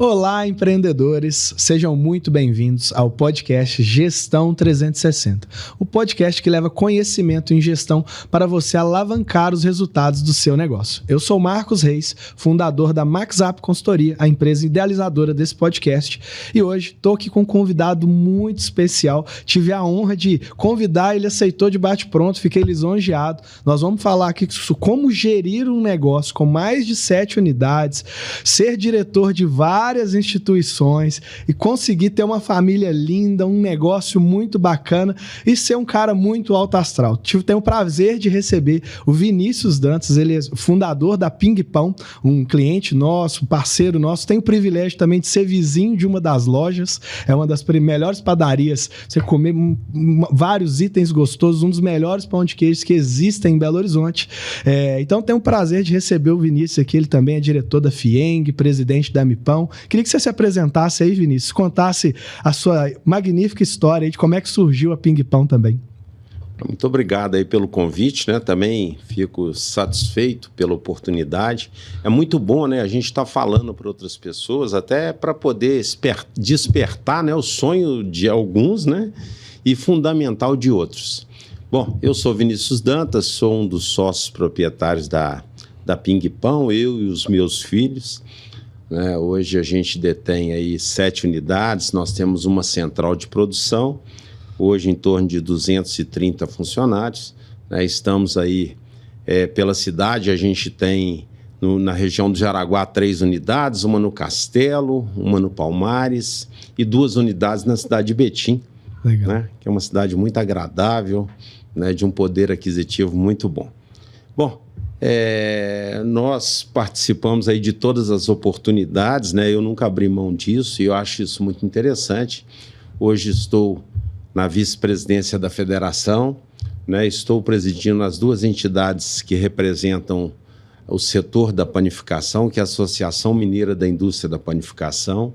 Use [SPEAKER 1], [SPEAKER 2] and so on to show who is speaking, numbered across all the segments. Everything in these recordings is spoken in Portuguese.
[SPEAKER 1] Olá, empreendedores! Sejam muito bem-vindos ao podcast Gestão 360, o podcast que leva conhecimento em gestão para você alavancar os resultados do seu negócio. Eu sou Marcos Reis, fundador da MaxUp Consultoria, a empresa idealizadora desse podcast, e hoje estou aqui com um convidado muito especial. Tive a honra de convidar, ele aceitou de bate-pronto, fiquei lisonjeado. Nós vamos falar aqui sobre como gerir um negócio com mais de 7 unidades, ser diretor de várias instituições e conseguir ter uma família linda, um negócio muito bacana e ser um cara muito alto astral. Tenho o prazer de receber o Vinícius Dantas, ele é fundador da Ping Pão, um cliente nosso, um parceiro nosso. Tenho o privilégio também de ser vizinho de uma das lojas, é uma das melhores padarias, você comer vários itens gostosos, um dos melhores pão de queijo que existem em Belo Horizonte. Então tenho o prazer de receber o Vinícius aqui, ele também é diretor da FIENG, presidente da Mipão. Queria que você se apresentasse aí, Vinícius, contasse a sua magnífica história aí de como é que surgiu a Ping Pão também.
[SPEAKER 2] Muito obrigado aí pelo convite, né? Também fico satisfeito pela oportunidade. É muito bom, né? A gente está falando para outras pessoas, até para poder despertar, né, o sonho de alguns, né? E fundamental de outros. Bom, eu sou Vinícius Dantas, sou um dos sócios proprietários da Ping Pão, eu e os meus filhos. Hoje a gente detém aí 7 unidades, nós temos uma central de produção, hoje em torno de 230 funcionários, né? Estamos aí pela cidade, a gente tem na região do Jaraguá 3 unidades, uma no Castelo, uma no Palmares e 2 unidades na cidade de Betim, né? Que é uma cidade muito agradável, né? De um poder aquisitivo muito bom. Bom, nós participamos aí de todas as oportunidades, né? Eu nunca abri mão disso e eu acho isso muito interessante. Hoje estou na vice-presidência da federação, né? Estou presidindo as 2 entidades que representam o setor da panificação, que é a Associação Mineira da Indústria da Panificação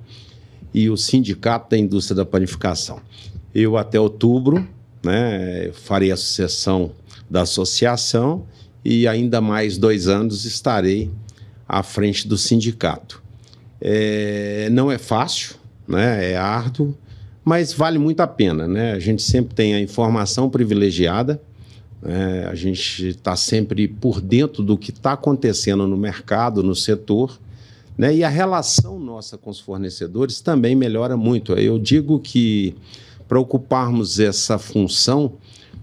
[SPEAKER 2] e o Sindicato da Indústria da Panificação. Eu até outubro, né, farei a sucessão da associação e ainda mais 2 anos estarei à frente do sindicato. Não é fácil, né? É árduo, mas vale muito a pena, né? A gente sempre tem a informação privilegiada, né? A gente está sempre por dentro do que está acontecendo no mercado, no setor, né? E a relação nossa com os fornecedores também melhora muito. Eu digo que para ocuparmos essa função,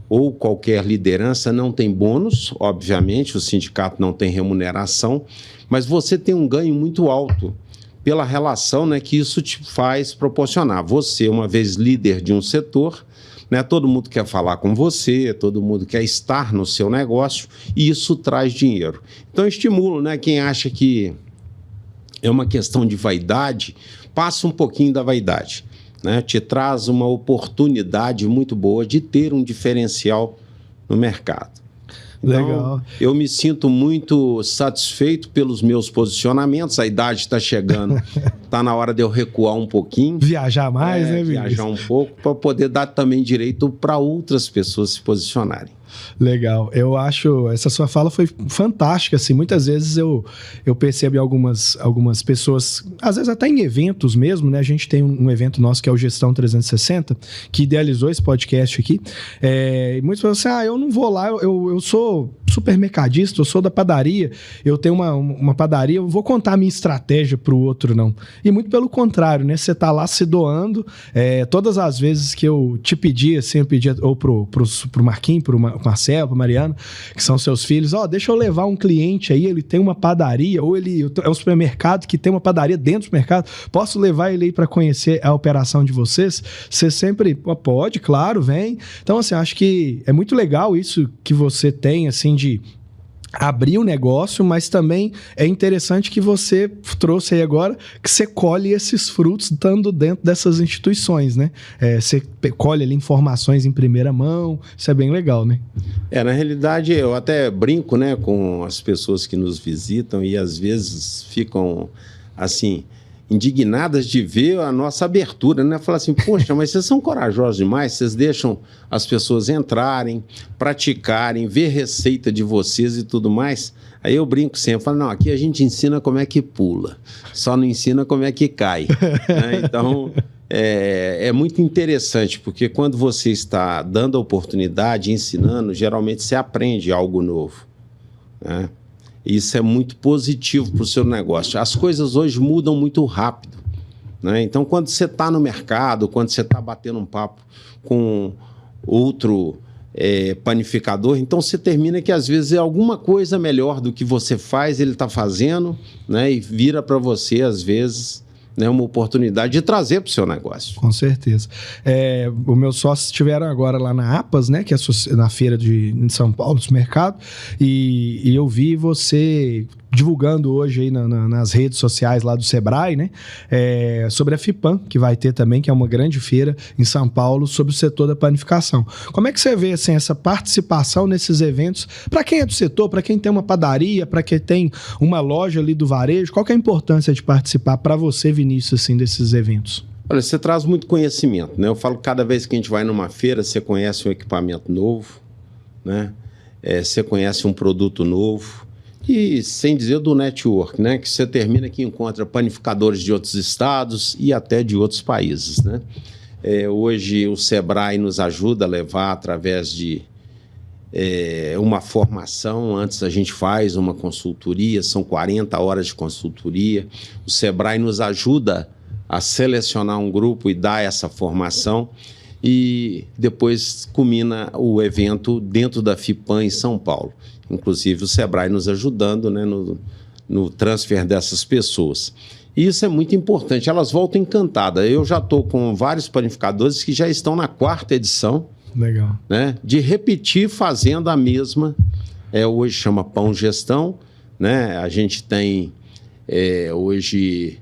[SPEAKER 2] ou qualquer liderança, não tem bônus, obviamente, o sindicato não tem remuneração, mas você tem um ganho muito alto pela relação, né, que isso te faz proporcionar. Você, uma vez líder de um setor, né, todo mundo quer falar com você, todo mundo quer estar no seu negócio, e isso traz dinheiro. Então, eu estimulo, né, quem acha que é uma questão de vaidade, passa um pouquinho da vaidade. Né, te traz uma oportunidade muito boa de ter um diferencial no mercado. Então, legal. Eu me sinto muito satisfeito pelos meus posicionamentos, a idade está chegando, está na hora de eu recuar um pouquinho.
[SPEAKER 1] Viajar mais, né, Vinícius?
[SPEAKER 2] Viajar um pouco, para poder dar também direito para outras pessoas se posicionarem.
[SPEAKER 1] Legal, eu acho, essa sua fala foi fantástica, assim, muitas vezes eu percebo em algumas pessoas, às vezes até em eventos mesmo, né, a gente tem um evento nosso que é o Gestão 360, que idealizou esse podcast aqui, e muitas pessoas assim, eu não vou lá, eu sou supermercadista, eu sou da padaria, eu tenho uma padaria, eu vou contar a minha estratégia pro outro, não. E muito pelo contrário, né, você tá lá se doando, todas as vezes que eu te pedi, assim, eu pedi ou pro Marquinhos, pro Marcelo, pro Mariano, que são seus filhos, deixa eu levar um cliente aí, ele tem uma padaria, ou ele é um supermercado que tem uma padaria dentro do mercado, posso levar ele aí para conhecer a operação de vocês? Você sempre, pode, claro, vem. Então, assim, acho que é muito legal isso que você tem, assim, de abrir o negócio, mas também é interessante que você trouxe aí agora que você colhe esses frutos estando dentro dessas instituições, né? Você colhe ali informações em primeira mão, isso é bem legal, né?
[SPEAKER 2] Na realidade, eu até brinco, né, com as pessoas que nos visitam e às vezes ficam, assim, indignadas de ver a nossa abertura, né? Falar assim, poxa, mas vocês são corajosos demais, vocês deixam as pessoas entrarem, praticarem, ver receita de vocês e tudo mais. Aí eu brinco sempre, falo, não, aqui a gente ensina como é que pula, só não ensina como é que cai. Né? Então, é muito interessante, porque quando você está dando a oportunidade, ensinando, geralmente você aprende algo novo, né? Isso é muito positivo para o seu negócio. As coisas hoje mudam muito rápido, né? Então, quando você está no mercado, quando você está batendo um papo com outro panificador, então você termina que às vezes é alguma coisa melhor do que você faz, ele está fazendo, né? E vira para você, às vezes, né, uma oportunidade de trazer para o seu negócio.
[SPEAKER 1] Com certeza. Os meus sócios estiveram agora lá na APAS, né, que é na feira de São Paulo, do mercado, e eu vi você divulgando hoje aí nas redes sociais lá do Sebrae, né, sobre a FIPAM, que vai ter também, que é uma grande feira em São Paulo, sobre o setor da panificação. Como é que você vê assim, essa participação nesses eventos? Para quem é do setor, para quem tem uma padaria, para quem tem uma loja ali do varejo, qual que é a importância de participar para você, Vinícius, assim, desses eventos?
[SPEAKER 2] Olha, você traz muito conhecimento, né? Eu falo que cada vez que a gente vai numa feira, você conhece um equipamento novo, né? Você conhece um produto novo. E sem dizer do network, né? Que você termina que encontra panificadores de outros estados e até de outros países, né? Hoje o Sebrae nos ajuda a levar através de uma formação. Antes a gente faz uma consultoria, são 40 horas de consultoria. O Sebrae nos ajuda a selecionar um grupo e dar essa formação. E depois culmina o evento dentro da FIPAM em São Paulo. Inclusive o Sebrae nos ajudando, né, no transfer dessas pessoas. E isso é muito importante, elas voltam encantadas. Eu já estou com vários panificadores que já estão na 4ª edição.
[SPEAKER 1] Legal.
[SPEAKER 2] Né, de repetir fazendo a mesma. Hoje chama Pão Gestão. Né? A gente tem hoje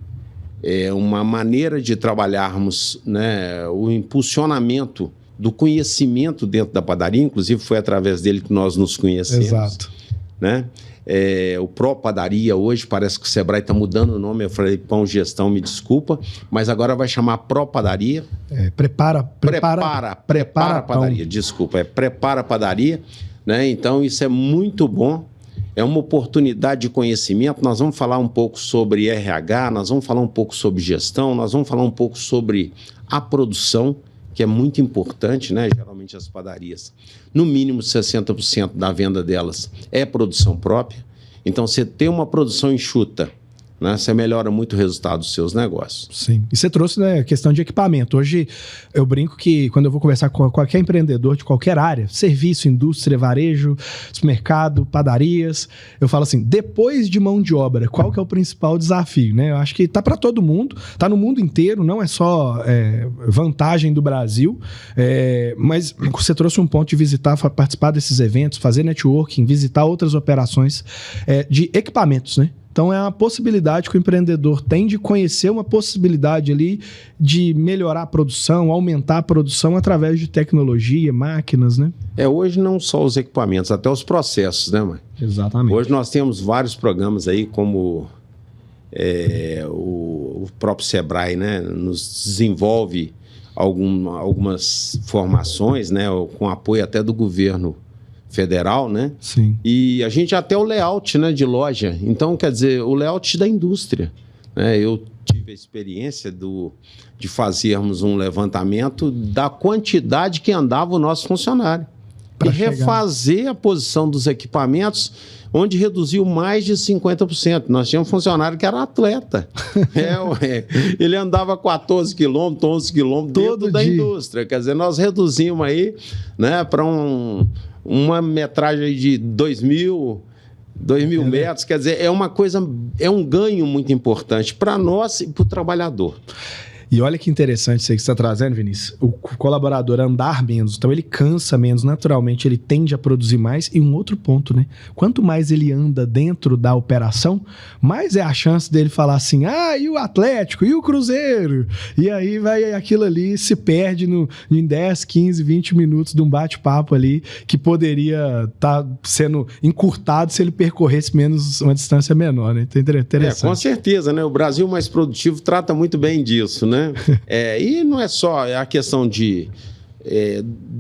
[SPEAKER 2] uma maneira de trabalharmos, né, o impulsionamento do conhecimento dentro da padaria, inclusive foi através dele que nós nos conhecemos.
[SPEAKER 1] Exato.
[SPEAKER 2] Né? O Pro Padaria hoje, parece que o Sebrae está mudando o nome, eu falei Pão Gestão, me desculpa, mas agora vai chamar Pro Padaria.
[SPEAKER 1] Prepara
[SPEAKER 2] Padaria, desculpa, Prepara Padaria. Né? Então isso é muito bom, é uma oportunidade de conhecimento. Nós vamos falar um pouco sobre RH, nós vamos falar um pouco sobre gestão, nós vamos falar um pouco sobre a produção, que é muito importante, né? Geralmente as padarias, no mínimo 60% da venda delas é produção própria. Então, você ter uma produção enxuta, né? Você melhora muito o resultado dos seus negócios.
[SPEAKER 1] Sim. E você trouxe, né, a questão de equipamento. Hoje, eu brinco que quando eu vou conversar com qualquer empreendedor de qualquer área, serviço, indústria, varejo, supermercado, padarias, eu falo assim, depois de mão de obra, qual que é o principal desafio? Né? Eu acho que tá para todo mundo, tá no mundo inteiro, não é só vantagem do Brasil, mas você trouxe um ponto de visitar, participar desses eventos, fazer networking, visitar outras operações de equipamentos, né? Então, é uma possibilidade que o empreendedor tem de conhecer uma possibilidade ali de melhorar a produção, aumentar a produção através de tecnologia, máquinas, né?
[SPEAKER 2] Hoje não só os equipamentos, até os processos, né, mãe?
[SPEAKER 1] Exatamente.
[SPEAKER 2] Hoje nós temos vários programas aí, como o próprio Sebrae, né? Nos desenvolve algumas formações, né? Com apoio até do governo federal, né?
[SPEAKER 1] Sim.
[SPEAKER 2] E a gente até o layout, né, de loja. Então, quer dizer, o layout da indústria. Né? Eu tive a experiência de fazermos um levantamento da quantidade que andava o nosso funcionário. E refazer a posição dos equipamentos, onde reduziu mais de 50%. Nós tínhamos um funcionário que era atleta. Ele andava 14 quilômetros, 11 quilômetros dentro da indústria. Quer dizer, nós reduzimos aí, né, para uma metragem de 2.000 metros, quer dizer, é uma coisa, é um ganho muito importante para nós e para o trabalhador.
[SPEAKER 1] E olha que interessante isso aí que você está trazendo, Vinícius. O colaborador andar menos, então ele cansa menos, naturalmente ele tende a produzir mais. E um outro ponto, né? Quanto mais ele anda dentro da operação, mais é a chance dele falar assim, e o Atlético, e o Cruzeiro? E aí vai aquilo ali, se perde em 10, 15, 20 minutos de um bate-papo ali, que poderia estar sendo encurtado se ele percorresse menos uma distância menor, né? Então, interessante.
[SPEAKER 2] Com certeza, né? O Brasil mais produtivo trata muito bem disso, né? E não é só a questão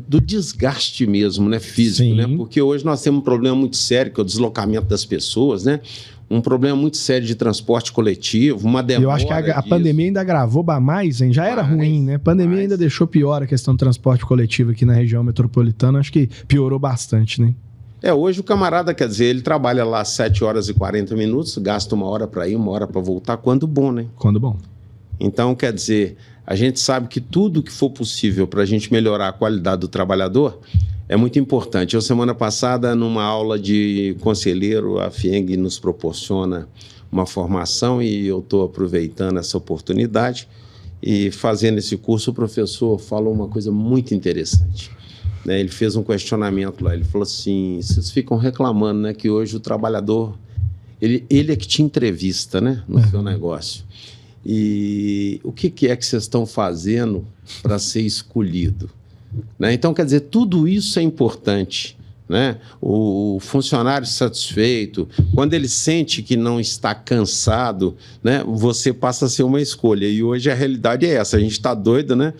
[SPEAKER 2] do desgaste mesmo, né? Físico, né? Porque hoje nós temos um problema muito sério, que é o deslocamento das pessoas, né? Um problema muito sério de transporte coletivo, uma demora.
[SPEAKER 1] Eu acho que a pandemia ainda agravou mais, hein? Já era ruim, né? A pandemia ainda deixou pior a questão do transporte coletivo aqui na região metropolitana. Acho que piorou bastante, né?
[SPEAKER 2] Hoje o camarada, quer dizer, ele trabalha lá 7 horas e 40 minutos, gasta 1 hora para ir, 1 hora para voltar, quando bom, né?
[SPEAKER 1] Quando bom.
[SPEAKER 2] Então, quer dizer, a gente sabe que tudo que for possível para a gente melhorar a qualidade do trabalhador é muito importante. Eu, semana passada, numa aula de conselheiro, a FIENG nos proporciona uma formação e eu estou aproveitando essa oportunidade e fazendo esse curso, o professor falou uma coisa muito interessante. Ele fez um questionamento lá, ele falou assim, vocês ficam reclamando, né, que hoje o trabalhador, ele é que te entrevista, né, no seu negócio. E o que é que vocês estão fazendo para ser escolhido? Né? Então, quer dizer, tudo isso é importante. Né? O funcionário satisfeito, quando ele sente que não está cansado, né, você passa a ser uma escolha. E hoje a realidade é essa, a gente está doido, né?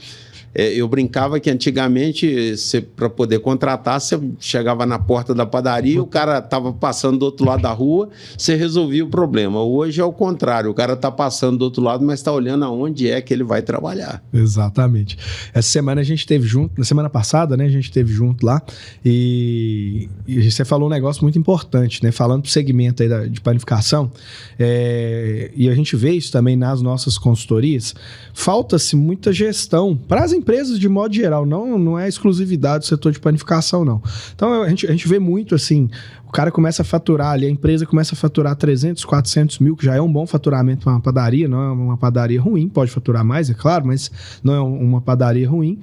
[SPEAKER 2] Eu brincava que antigamente, para poder contratar, você chegava na porta da padaria, o cara estava passando do outro lado da rua, você resolvia o problema. Hoje é o contrário, o cara está passando do outro lado, mas está olhando aonde é que ele vai trabalhar.
[SPEAKER 1] Exatamente. Essa semana a gente esteve junto, na semana passada, né, a gente esteve junto lá e você falou um negócio muito importante, né, falando do segmento aí de panificação, e a gente vê isso também nas nossas consultorias, falta-se muita gestão para as empresas de modo geral, não é exclusividade do setor de panificação, não. Então a gente vê muito assim, o cara começa a faturar ali, a empresa começa a faturar 300, 400 mil, que já é um bom faturamento para uma padaria, não é uma padaria ruim, pode faturar mais, é claro, mas não é uma padaria ruim.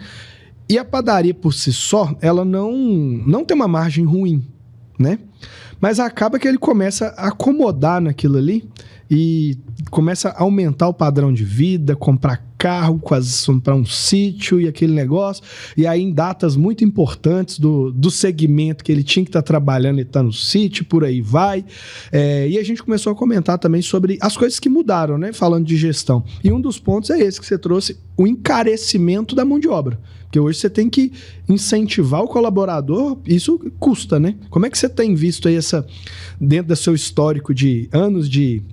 [SPEAKER 1] E a padaria por si só, ela não tem uma margem ruim, né? Mas acaba que ele começa a acomodar naquilo ali e começa a aumentar o padrão de vida, comprar carro, para um sítio e aquele negócio, e aí em datas muito importantes do segmento que ele tinha que estar trabalhando, ele está no sítio, por aí vai. E a gente começou a comentar também sobre as coisas que mudaram, né? Falando de gestão. E um dos pontos é esse que você trouxe, o encarecimento da mão de obra. Porque hoje você tem que incentivar o colaborador, isso custa, né? Como é que você tem visto aí dentro do seu histórico de anos de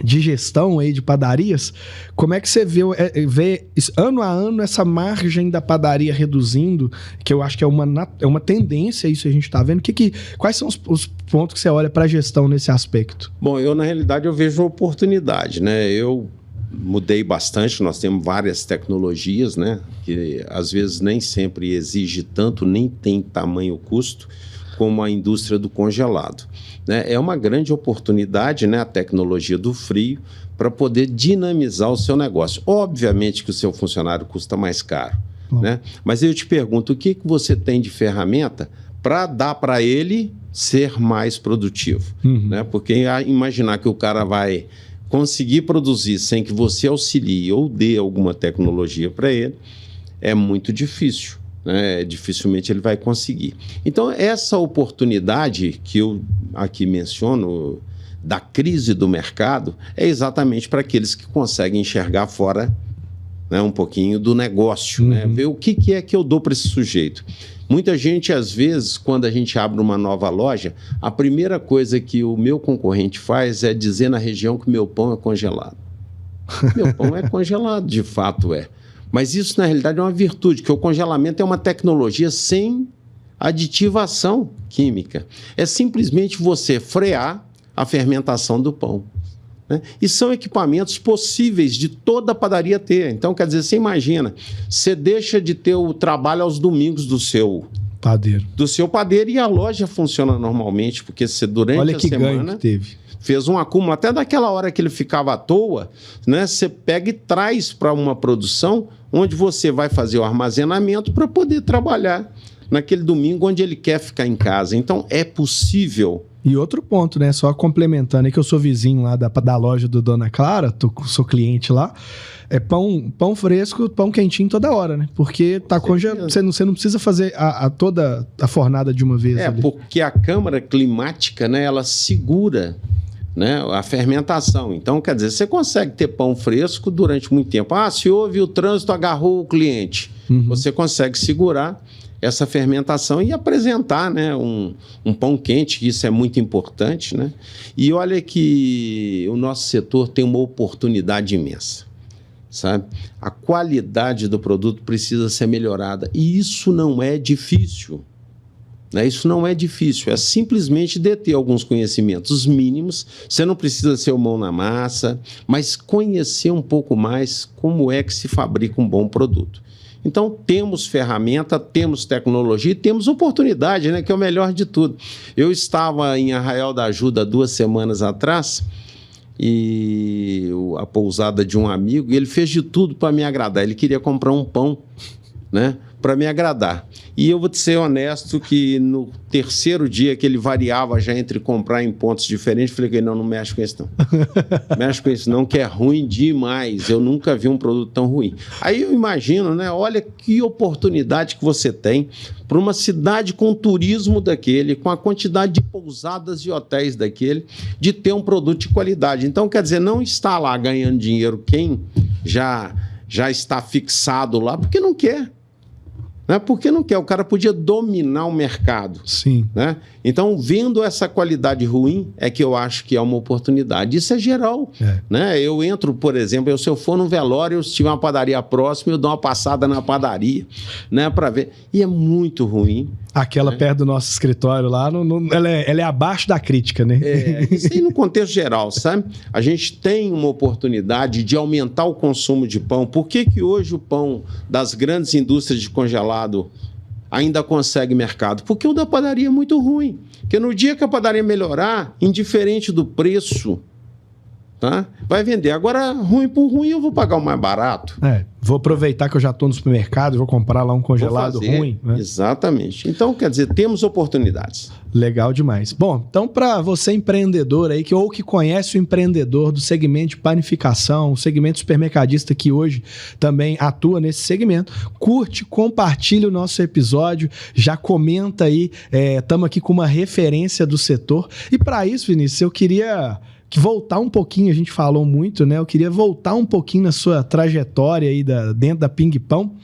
[SPEAKER 1] gestão aí de padarias, como é que você vê ano a ano essa margem da padaria reduzindo, que eu acho que é uma tendência isso a gente está vendo. Quais são os pontos que você olha para a gestão nesse aspecto?
[SPEAKER 2] Bom, na realidade eu vejo oportunidade, né? Eu mudei bastante, nós temos várias tecnologias, né? Que às vezes nem sempre exige tanto, nem tem tamanho custo, como a indústria do congelado. É uma grande oportunidade, né, a tecnologia do frio, para poder dinamizar o seu negócio. Obviamente que o seu funcionário custa mais caro, né? Mas eu te pergunto, o que você tem de ferramenta para dar para ele ser mais produtivo? Né? Porque imaginar que o cara vai conseguir produzir sem que você auxilie ou dê alguma tecnologia para ele é muito difícil. Dificilmente ele vai conseguir. Então, essa oportunidade que eu aqui menciono da crise do mercado é exatamente para aqueles que conseguem enxergar fora, né, um pouquinho do negócio, né? Ver o que é que eu dou para esse sujeito. Muita gente, às vezes, quando a gente abre uma nova loja, a primeira coisa que o meu concorrente faz é dizer na região que meu pão é congelado. Meu pão é congelado, de fato é. Mas isso, na realidade, é uma virtude, que o congelamento é uma tecnologia sem aditivação química. É simplesmente você frear a fermentação do pão, né? E são equipamentos possíveis de toda a padaria ter. Então, quer dizer, você imagina, você deixa de ter o trabalho aos domingos do seu padeiro e a loja funciona normalmente, porque você, durante a semana...
[SPEAKER 1] Olha que ganho que teve.
[SPEAKER 2] fez um acúmulo, até daquela hora que ele ficava à toa, né? Você pega e traz para uma produção onde você vai fazer o armazenamento para poder trabalhar naquele domingo onde ele quer ficar em casa. Então, é possível.
[SPEAKER 1] E outro ponto, né? Só complementando aí, que eu sou vizinho lá da loja do Dona Clara, sou cliente lá. É pão fresco, pão quentinho toda hora, né? Porque tá congelado. Você não precisa fazer toda a fornada de uma vez. Ali.
[SPEAKER 2] Porque a câmara climática, né? Ela segura, né, a fermentação. Então, quer dizer, você consegue ter pão fresco durante muito tempo. Se houve o trânsito, agarrou o cliente. Você consegue segurar essa fermentação e apresentar, né, um pão quente, isso é muito importante, né? E olha que o nosso setor tem uma oportunidade imensa, sabe? A qualidade do produto precisa ser melhorada e isso não é difícil, né? Isso não é difícil, é simplesmente deter alguns conhecimentos mínimos. Você não precisa ser o mão na massa, mas conhecer um pouco mais como é que se fabrica um bom produto. Então, temos ferramenta, temos tecnologia e temos oportunidade, né? Que é o melhor de tudo. Eu estava em Arraial da Ajuda 2 semanas atrás e a pousada de um amigo, e ele fez de tudo para me agradar. Ele queria comprar um pão, né, para me agradar. E eu vou te ser honesto que no terceiro dia que ele variava já entre comprar em pontos diferentes, falei que não mexe com isso não. Mexe com isso não, que é ruim demais. Eu nunca vi um produto tão ruim. Aí eu imagino, né, olha que oportunidade que você tem para uma cidade com turismo daquele, com a quantidade de pousadas e hotéis daquele, de ter um produto de qualidade. Então, quer dizer, não está lá ganhando dinheiro quem já está fixado lá, porque não quer. Né? Porque não quer, o cara podia dominar o mercado.
[SPEAKER 1] Sim.
[SPEAKER 2] Né? Então, vendo essa qualidade ruim, é que eu acho que é uma oportunidade. Isso é geral. Né? Eu entro, por exemplo, se eu for num velório, se tiver uma padaria próxima, eu dou uma passada na padaria, né, para ver. E é muito ruim.
[SPEAKER 1] Aquela perto do nosso escritório lá, ela é abaixo da crítica, né?
[SPEAKER 2] Isso aí no contexto geral, sabe? A gente tem uma oportunidade de aumentar o consumo de pão. Por que hoje o pão das grandes indústrias de congelado ainda consegue mercado? Porque o da padaria é muito ruim. Porque no dia que a padaria melhorar, indiferente do preço, tá, vai vender. Agora, ruim por ruim, eu vou pagar o mais barato.
[SPEAKER 1] Vou aproveitar que eu já estou no supermercado, vou comprar lá um congelado ruim. Né?
[SPEAKER 2] Exatamente. Então, quer dizer, temos oportunidades.
[SPEAKER 1] Legal demais. Bom, então para você empreendedor aí, ou que conhece o empreendedor do segmento de panificação, o segmento supermercadista que hoje também atua nesse segmento, curte, compartilha o nosso episódio, já comenta aí, estamos aqui com uma referência do setor. E para isso, Vinícius, eu queria voltar um pouquinho, a gente falou muito, né? Eu queria voltar um pouquinho na sua trajetória aí dentro da Ping Pão.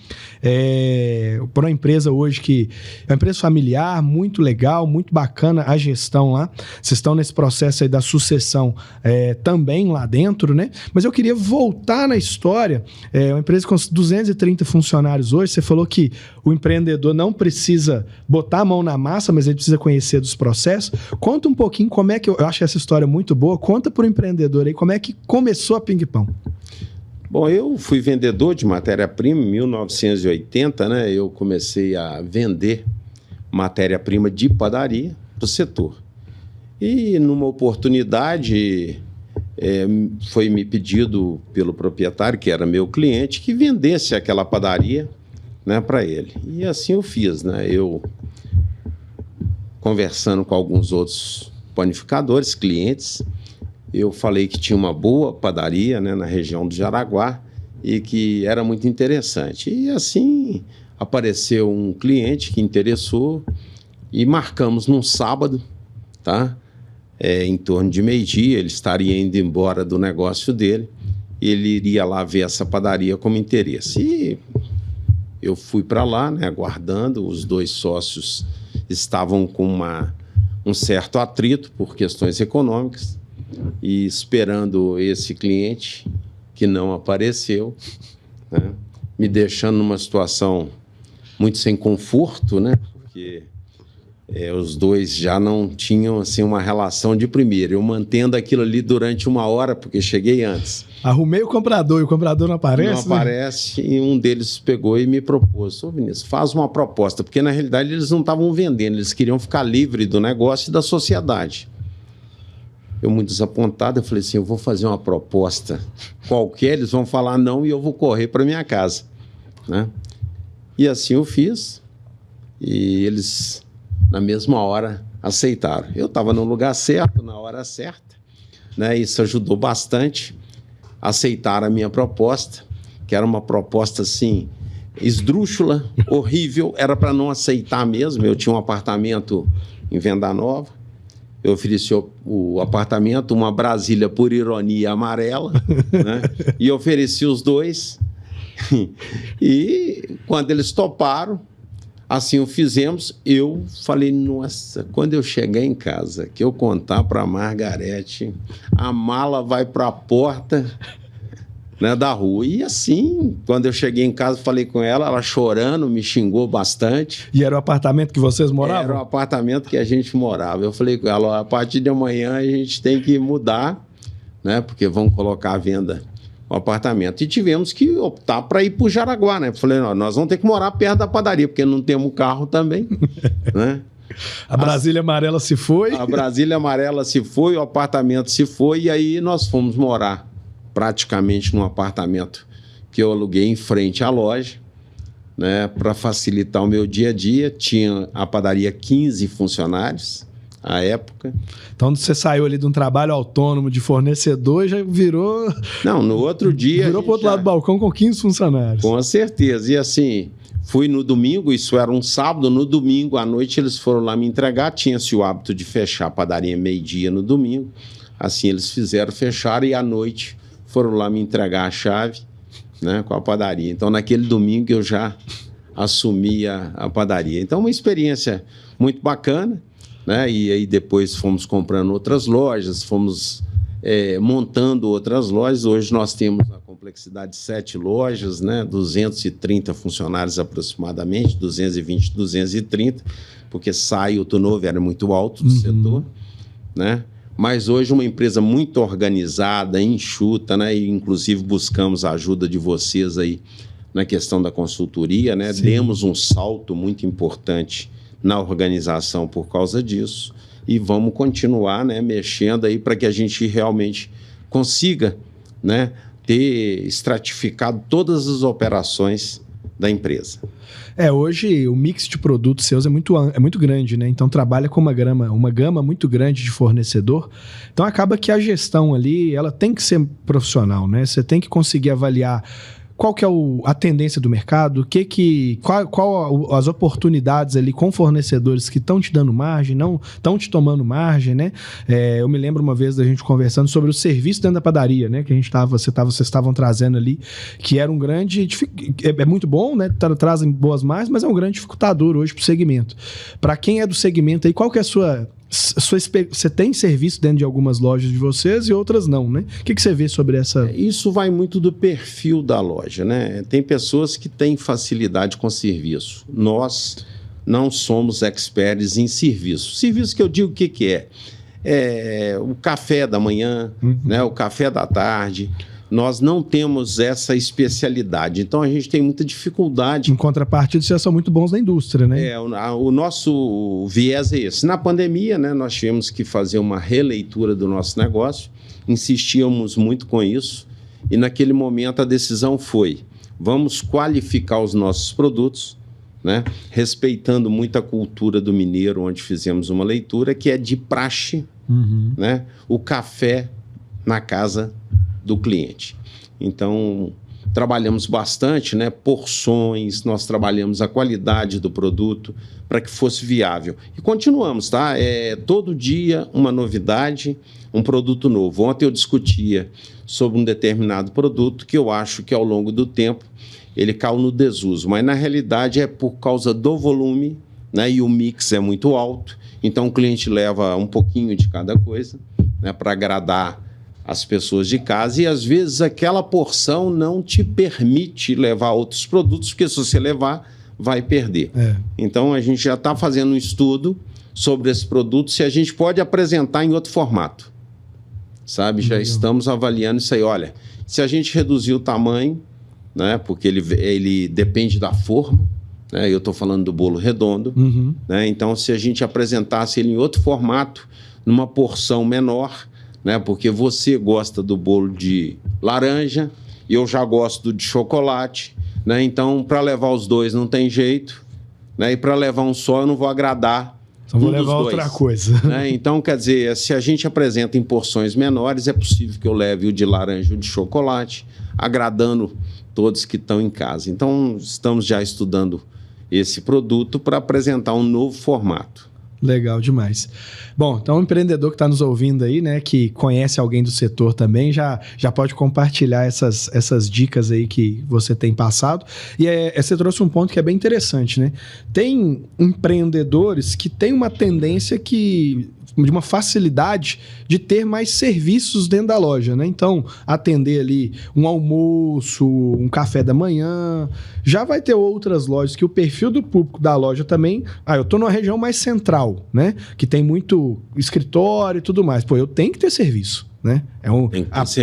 [SPEAKER 1] Para uma empresa hoje que é uma empresa familiar, muito legal, muito bacana a gestão lá. Vocês estão nesse processo aí da sucessão também lá dentro, né? Mas eu queria voltar na história. Uma empresa com 230 funcionários hoje, você falou que o empreendedor não precisa botar a mão na massa, mas ele precisa conhecer dos processos. Conta um pouquinho como é que eu acho essa história muito boa. Conta para o empreendedor aí como é que começou a Ping Pão.
[SPEAKER 2] Bom, eu fui vendedor de matéria-prima em 1980, né? Eu comecei a vender matéria-prima de padaria para o setor. E numa oportunidade foi me pedido pelo proprietário, que era meu cliente, que vendesse aquela padaria, né, para ele. E assim eu fiz, né? Eu conversando com alguns outros panificadores, clientes, eu falei que tinha uma boa padaria, né, na região do Jaraguá e que era muito interessante. E assim apareceu um cliente que interessou e marcamos num sábado, tá? Em torno de meio-dia, ele estaria indo embora do negócio dele, ele iria lá ver essa padaria como interesse. E eu fui para lá, né, aguardando, os dois sócios estavam com um certo atrito por questões econômicas e esperando esse cliente que não apareceu, né, me deixando numa situação muito sem conforto, né, porque os dois já não tinham assim, uma relação de primeira. Eu mantendo aquilo ali durante 1 hora, porque cheguei antes.
[SPEAKER 1] Arrumei o comprador e o comprador não aparece?
[SPEAKER 2] Não aparece, e um deles pegou e me propôs: ô Vinícius, faz uma proposta, porque na realidade eles não estavam vendendo, eles queriam ficar livre do negócio e da sociedade. Eu muito desapontado, eu falei assim, eu vou fazer uma proposta qualquer, eles vão falar não e eu vou correr para minha casa, né? E assim eu fiz e eles, na mesma hora, aceitaram. Eu estava no lugar certo, na hora certa, né? Isso ajudou bastante. Aceitaram a minha proposta, que era uma proposta assim, esdrúxula, horrível, era para não aceitar mesmo. Eu tinha um apartamento em Venda Nova, eu ofereci o apartamento, uma Brasília por ironia amarela, né? E ofereci os dois. E quando eles toparam, assim o fizemos. Eu falei, nossa, quando eu chegar em casa, que eu contar para a Margarete, a mala vai para a porta, né, da rua. E assim, quando eu cheguei em casa, falei com ela, ela chorando, me xingou bastante.
[SPEAKER 1] E era o apartamento que vocês moravam?
[SPEAKER 2] Era o apartamento que a gente morava. Eu falei com ela, a partir de amanhã a gente tem que mudar, né, porque vão colocar à venda o apartamento. E tivemos que optar para ir para o Jaraguá, né? Falei, nós vamos ter que morar perto da padaria, porque não temos carro também, né?
[SPEAKER 1] A Brasília Amarela se foi.
[SPEAKER 2] A Brasília Amarela se foi, o apartamento se foi, e aí nós fomos morar praticamente num apartamento que eu aluguei em frente à loja, né, para facilitar o meu dia a dia. Tinha a padaria 15 funcionários à época.
[SPEAKER 1] Então você saiu ali de um trabalho autônomo de fornecedor e já virou...
[SPEAKER 2] Não, no outro dia...
[SPEAKER 1] Virou para o outro lado do balcão com 15 funcionários.
[SPEAKER 2] Com certeza. E assim, fui no domingo, isso era um sábado, no domingo à noite eles foram lá me entregar. Tinha-se o hábito de fechar a padaria meio-dia no domingo. Assim eles fizeram, fecharam, e à noite foram lá me entregar a chave, né, com a padaria. Então, naquele domingo eu já assumi a padaria. Então, uma experiência muito bacana, né? E aí depois fomos comprando outras lojas, fomos montando outras lojas. Hoje nós temos a complexidade de 7 lojas, né, 230 funcionários aproximadamente, 220, 230, porque o turnover era muito alto do setor, né? Mas hoje uma empresa muito organizada, enxuta, né? E inclusive buscamos a ajuda de vocês aí na questão da consultoria, né? Sim. Demos um salto muito importante na organização por causa disso e vamos continuar, né, mexendo aí para que a gente realmente consiga, né, ter estratificado todas as operações da empresa.
[SPEAKER 1] Hoje o mix de produtos seus é muito grande, né? Então trabalha com uma gama muito grande de fornecedor. Então acaba que a gestão ali, ela tem que ser profissional, né? Você tem que conseguir avaliar qual que é a tendência do mercado, qual as oportunidades ali com fornecedores que estão te dando margem, não estão te tomando margem, né? Eu me lembro uma vez da gente conversando sobre o serviço dentro da padaria, né? Que vocês estavam trazendo ali, que era um grande... É muito bom, né? Trazem boas margens, mas é um grande dificultador hoje para o segmento. Para quem é do segmento aí, qual que é a sua... Você tem serviço dentro de algumas lojas de vocês e outras não, né? O que você vê sobre essa...
[SPEAKER 2] Isso vai muito do perfil da loja, né? Tem pessoas que têm facilidade com serviço. Nós não somos experts em serviço. Serviço que eu digo o que é? O café da manhã, né? O café da tarde. Nós não temos essa especialidade, então a gente tem muita dificuldade.
[SPEAKER 1] Em contrapartida, vocês são muito bons na indústria, né?
[SPEAKER 2] O nosso viés é esse. Na pandemia, né, nós tivemos que fazer uma releitura do nosso negócio, insistíamos muito com isso, e naquele momento a decisão foi, vamos qualificar os nossos produtos, né, respeitando muito a cultura do mineiro, onde fizemos uma leitura, que é de praxe, né, o café na casa do cliente. Então, trabalhamos bastante, né? Porções, nós trabalhamos a qualidade do produto para que fosse viável. E continuamos, tá? Todo dia uma novidade, um produto novo. Ontem eu discutia sobre um determinado produto que eu acho que ao longo do tempo ele caiu no desuso, mas na realidade é por causa do volume, né? E o mix é muito alto, então o cliente leva um pouquinho de cada coisa, né? Para agradar as pessoas de casa, e às vezes aquela porção não te permite levar outros produtos, porque se você levar, vai perder. Então a gente já está fazendo um estudo sobre esse produto, se a gente pode apresentar em outro formato, sabe? Já estamos avaliando isso aí. Olha, se a gente reduzir o tamanho, né, porque ele depende da forma, né, eu estou falando do bolo redondo, né, então se a gente apresentasse ele em outro formato, numa porção menor, né? Porque você gosta do bolo de laranja e eu já gosto de chocolate, né? Então, para levar os dois não tem jeito, né? E para levar um só eu não vou agradar.
[SPEAKER 1] Então vou levar outra coisa.
[SPEAKER 2] Né? Então, quer dizer, se a gente apresenta em porções menores, é possível que eu leve o de laranja e o de chocolate, agradando todos que estão em casa. Então, estamos já estudando esse produto para apresentar um novo formato.
[SPEAKER 1] Legal demais. Bom, então o empreendedor que está nos ouvindo aí, né, que conhece alguém do setor também, já pode compartilhar essas dicas aí que você tem passado. E você trouxe um ponto que é bem interessante, né? Tem empreendedores que têm uma tendência de uma facilidade de ter mais serviços dentro da loja, né? Então, atender ali um almoço, um café da manhã. Já vai ter outras lojas que o perfil do público da loja também... eu tô numa região mais central, né? Que tem muito escritório e tudo mais. Pô, eu tenho que ter serviço, né?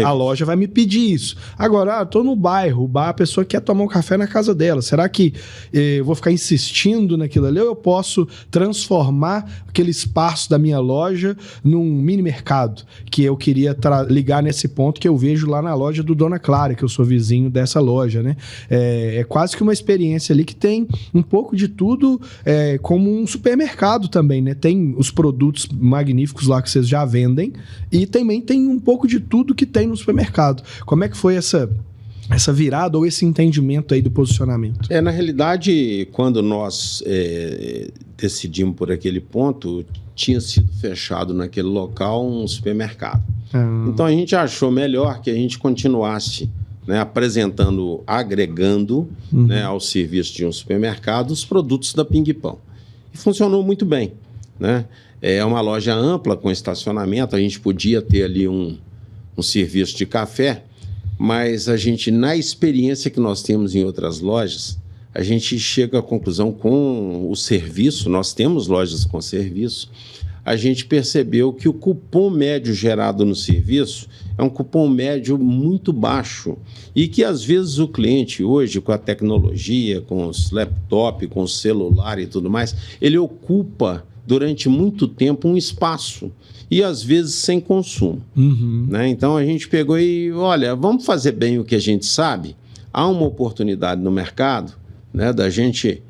[SPEAKER 1] A loja vai me pedir isso. Agora, tô no bairro, a pessoa quer tomar um café na casa dela. Será que eu vou ficar insistindo naquilo ali ou eu posso transformar aquele espaço da minha loja num mini mercado? Que eu queria ligar nesse ponto que eu vejo lá na loja do Dona Clara, que eu sou vizinho dessa loja, né? É quase que uma experiência ali que tem um pouco de tudo, como um supermercado também, né? Tem os produtos magníficos lá que vocês já vendem e também tem um pouco de tudo que tem no supermercado. Como é que foi essa virada ou esse entendimento aí do posicionamento?
[SPEAKER 2] Na realidade, quando nós decidimos por aquele ponto, tinha sido fechado naquele local um supermercado. Então a gente achou melhor que a gente continuasse, né, apresentando, agregando, né, ao serviço de um supermercado os produtos da Ping Pão. E funcionou muito bem, né? É uma loja ampla com estacionamento, a gente podia ter ali um serviço de café, mas a gente, na experiência que nós temos em outras lojas, a gente chega à conclusão com o serviço, nós temos lojas com serviço, a gente percebeu que o cupom médio gerado no serviço é um cupom médio muito baixo e que às vezes o cliente hoje, com a tecnologia, com os laptops, com o celular e tudo mais, ele ocupa durante muito tempo um espaço e às vezes sem consumo. Né? Então a gente pegou e, olha, vamos fazer bem o que a gente sabe. Há uma oportunidade no mercado, né, da gente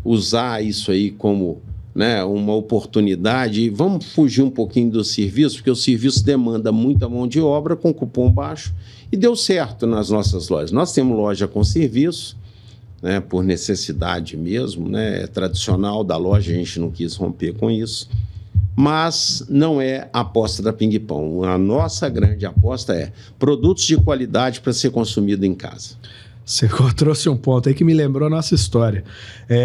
[SPEAKER 2] usar isso aí como, né, uma oportunidade e vamos fugir um pouquinho do serviço, porque o serviço demanda muita mão de obra com cupom baixo e deu certo nas nossas lojas. Nós temos loja com serviço, né, por necessidade mesmo, né, é tradicional da loja, a gente não quis romper com isso, mas não é a aposta da Ping Pão. A nossa grande aposta é produtos de qualidade para ser consumido em casa.
[SPEAKER 1] Você trouxe um ponto aí que me lembrou a nossa história.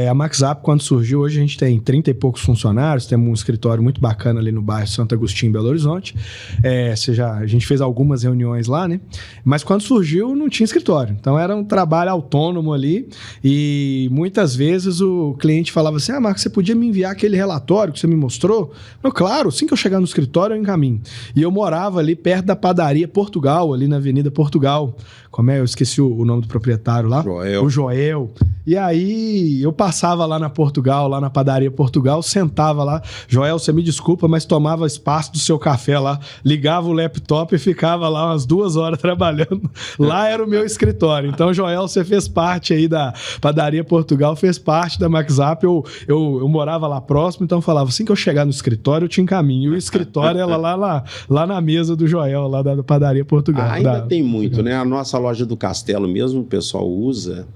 [SPEAKER 1] A MaxZap, quando surgiu, hoje a gente tem 30 e poucos funcionários, temos um escritório muito bacana ali no bairro Santo Agostinho, Belo Horizonte. A gente fez algumas reuniões lá, né? Mas quando surgiu, não tinha escritório. Então era um trabalho autônomo ali e muitas vezes o cliente falava assim, Marcos, você podia me enviar aquele relatório que você me mostrou? Eu, claro, assim que eu chegar no escritório eu encaminho. E eu morava ali perto da padaria Portugal, ali na Avenida Portugal. Eu esqueci o nome do proprietário lá. O Joel. E aí eu passava lá na Portugal, lá na padaria Portugal, sentava lá. Joel, você me desculpa, mas tomava espaço do seu café lá, ligava o laptop e ficava lá umas 2 horas trabalhando. Lá era o meu escritório. Então, Joel, você fez parte aí da padaria Portugal, fez parte da MaxZap. Eu morava lá próximo, então eu falava, assim que eu chegar no escritório, eu te encaminho. E o escritório era lá na mesa do Joel, lá da padaria Portugal.
[SPEAKER 2] Ainda tem muito, né? A nossa loja do Castelo mesmo, o pessoal usa